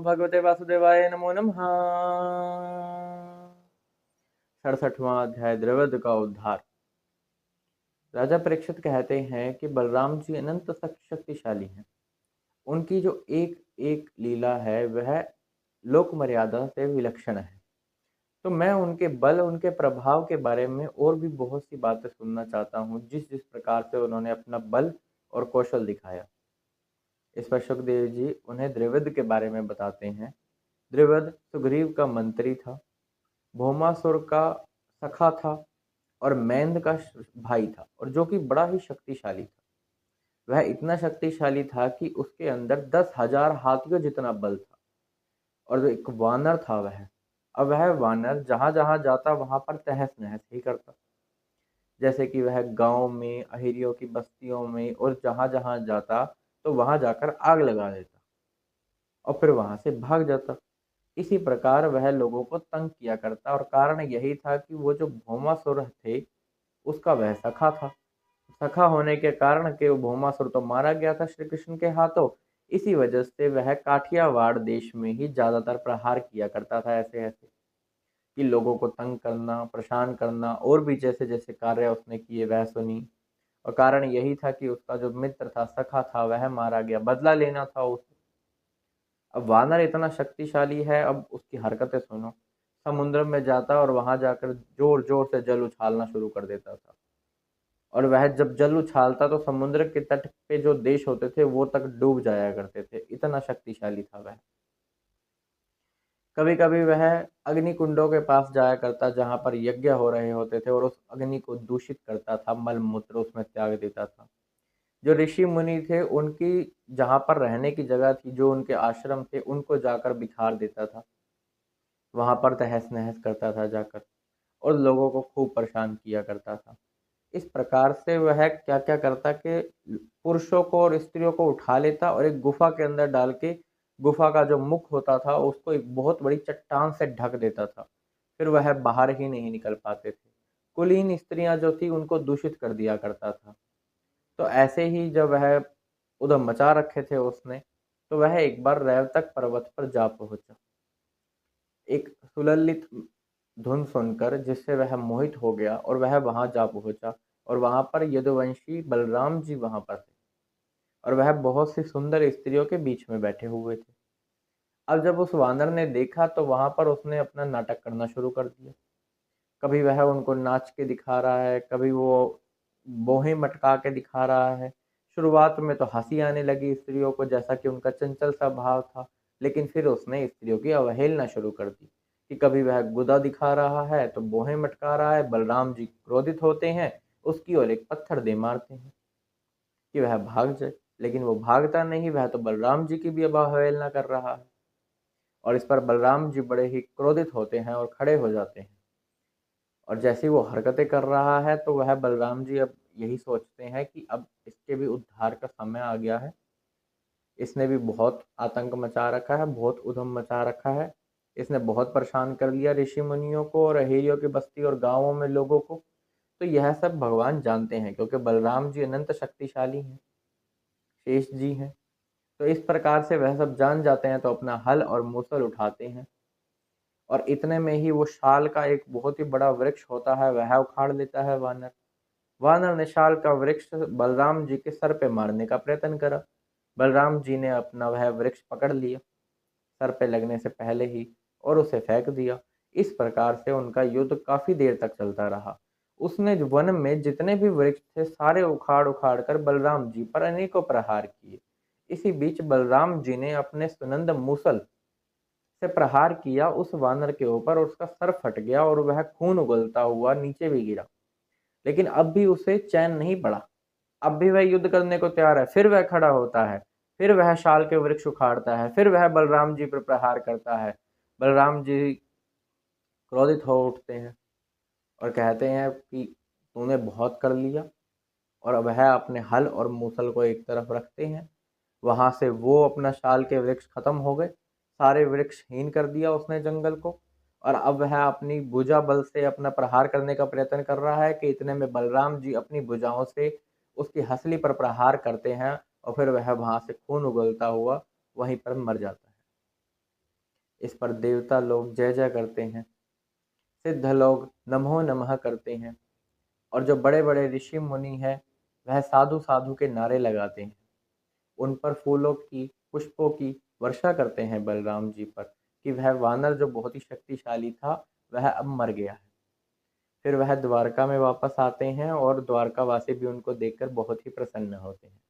भगवते वासुदेवाय नमो नमः। 67वां अध्याय द्रविड़ का उद्धार। राजा परीक्षित कहते हैं कि बलराम जी अनंत शक्तिशाली हैं। उनकी जो एक एक लीला है वह लोक मर्यादा से विलक्षण है। तो मैं उनके बल, उनके प्रभाव के बारे में और भी बहुत सी बातें सुनना चाहता हूँ, जिस जिस प्रकार से उन्होंने अपना बल और कौशल दिखाया। इस पर सुखदेव जी उन्हें द्रविड़ के बारे में बताते हैं। द्रविड़ सुग्रीव का मंत्री था, भौमासुर का सखा था और मैंद का भाई था, और जो कि बड़ा ही शक्तिशाली था। वह इतना शक्तिशाली था कि उसके अंदर 10,000 हाथियों जितना बल था। और जो एक वानर था अब वह वानर जहां जहां जाता वहां पर तहस नहस ही करता। जैसे कि वह गांव में, अहिरियों की बस्तियों में और जहां जहां जाता तो वहां जाकर आग लगा देता और फिर वहां से भाग जाता। इसी प्रकार वह लोगों को तंग किया करता, और कारण यही था कि वो जो भौमासुर थे उसका वह सखा था। सखा होने के कारण के वो भौमासुर तो मारा गया था श्री कृष्ण के हाथों। इसी वजह से वह काठियावाड़ देश में ही ज्यादातर प्रहार किया करता था, ऐसे ऐसे कि लोगों को तंग करना, परेशान करना, और भी जैसे जैसे कार्य उसने किए वह सुनी। और कारण यही था कि उसका जो मित्र था, सखा था, वह मारा गया, बदला लेना था उसे। अब वानर इतना शक्तिशाली है, अब उसकी हरकतें सुनो। समुद्र में जाता और वहां जाकर जोर जोर से जल उछालना शुरू कर देता था। और वह जब जल उछालता तो समुद्र के तट पे जो देश होते थे वो तक डूब जाया करते थे, इतना शक्तिशाली था वह। कभी कभी वह अग्नि कुंडों के पास जाया करता जहां पर यज्ञ हो रहे होते थे, और उस अग्नि को दूषित करता था, मल मूत्र उसमें त्याग देता था। जो ऋषि मुनि थे उनकी जहां पर रहने की जगह थी, जो उनके आश्रम थे, उनको जाकर बिखार देता था, वहां पर तहस नहस करता था जाकर, और लोगों को खूब परेशान किया करता था। इस प्रकार से वह क्या क्या करता कि पुरुषों को और स्त्रियों को उठा लेता और एक गुफा के अंदर डाल के, गुफा का जो मुख होता था उसको एक बहुत बड़ी चट्टान से ढक देता था। फिर वह बाहर ही नहीं निकल पाते थे। कुलीन स्त्रियां जो थी उनको दूषित कर दिया करता था। तो ऐसे ही जब वह उधम मचा रखे थे उसने, तो वह एक बार रेवतक पर्वत पर जा पहुंचा। एक सुललित धुन सुनकर जिससे वह मोहित हो गया और वह वहां जा पहुंचा, और वहां पर यदुवंशी बलराम जी वहां पर थे, और वह बहुत सी सुंदर स्त्रियों के बीच में बैठे हुए थे। अब जब उस वानर ने देखा तो वहां पर उसने अपना नाटक करना शुरू कर दिया। कभी वह उनको नाच के दिखा रहा है, कभी वो बोहे मटका के दिखा रहा है। शुरुआत में तो हंसी आने लगी स्त्रियों को, जैसा कि उनका चंचल सा भाव था। लेकिन फिर उसने स्त्रियों की अवहेलना शुरू कर दी कि कभी वह गुदा दिखा रहा है तो बोहे मटका रहा है, बलराम जी क्रोधित होते हैं, उसकी ओर एक पत्थर दे मारते हैं कि वह भाग जाए। लेकिन वो भागता नहीं, वह तो बलराम जी की भी अब अवहेलना कर रहा है। और इस पर बलराम जी बड़े ही क्रोधित होते हैं और खड़े हो जाते हैं। और जैसे ही वो हरकतें कर रहा है तो वह बलराम जी अब यही सोचते हैं कि अब इसके भी उद्धार का समय आ गया है। इसने भी बहुत आतंक मचा रखा है, बहुत उधम मचा रखा है। इसने बहुत परेशान कर लिया ऋषि मुनियों को और अहेरियों की बस्ती और गांवों में लोगों को। तो यह सब भगवान जानते हैं, क्योंकि बलराम जी अनंत शक्तिशाली हैं, शेष जी हैं। तो इस प्रकार से वह सब जान जाते हैं, तो अपना हल और मूसल उठाते हैं, और इतने में ही वो शाल का एक बहुत ही बड़ा वृक्ष होता है वह उखाड़ लेता है वानर। वानर ने शाल का वृक्ष बलराम जी के सर पे मारने का प्रयत्न करा। बलराम जी ने अपना वह वृक्ष पकड़ लिया सर पे लगने से पहले ही, और उसे फेंक दिया। इस प्रकार से उनका युद्ध काफी देर तक चलता रहा। उसने वन में जितने भी वृक्ष थे सारे उखाड़ उखाड़ कर बलराम जी पर अनेकों प्रहार किए। इसी बीच बलराम जी ने अपने सुनंद मूसल से प्रहार किया उस वानर के ऊपर, और उसका सर फट गया और वह खून उगलता हुआ नीचे भी गिरा। लेकिन अब भी उसे चैन नहीं पड़ा। अब भी वह युद्ध करने को तैयार है। फिर वह खड़ा होता है, फिर वह शाल के वृक्ष उखाड़ता है, फिर वह बलराम जी पर प्रहार करता है। बलराम जी क्रोधित हो उठते हैं और कहते हैं कि तूने बहुत कर लिया। और अब वह अपने हल और मूसल को एक तरफ रखते हैं। वहां से वो अपना शाल के वृक्ष खत्म हो गए, सारे वृक्ष हीन कर दिया उसने जंगल को। और अब वह अपनी भुजा बल से अपना प्रहार करने का प्रयत्न कर रहा है कि इतने में बलराम जी अपनी भुजाओं से उसकी हंसली पर प्रहार करते हैं, और फिर वह वहां से खून उगलता हुआ वहीं पर मर जाता है। इस पर देवता लोग जय जय करते हैं, सिद्ध लोग नमो नमः करते हैं, और जो बड़े बड़े ऋषि मुनि हैं वह साधु साधु के नारे लगाते हैं। उन पर फूलों की, पुष्पों की वर्षा करते हैं बलराम जी पर, कि वह वानर जो बहुत ही शक्तिशाली था वह अब मर गया है। फिर वह द्वारका में वापस आते हैं और द्वारकावासी भी उनको देखकर बहुत ही प्रसन्न होते हैं।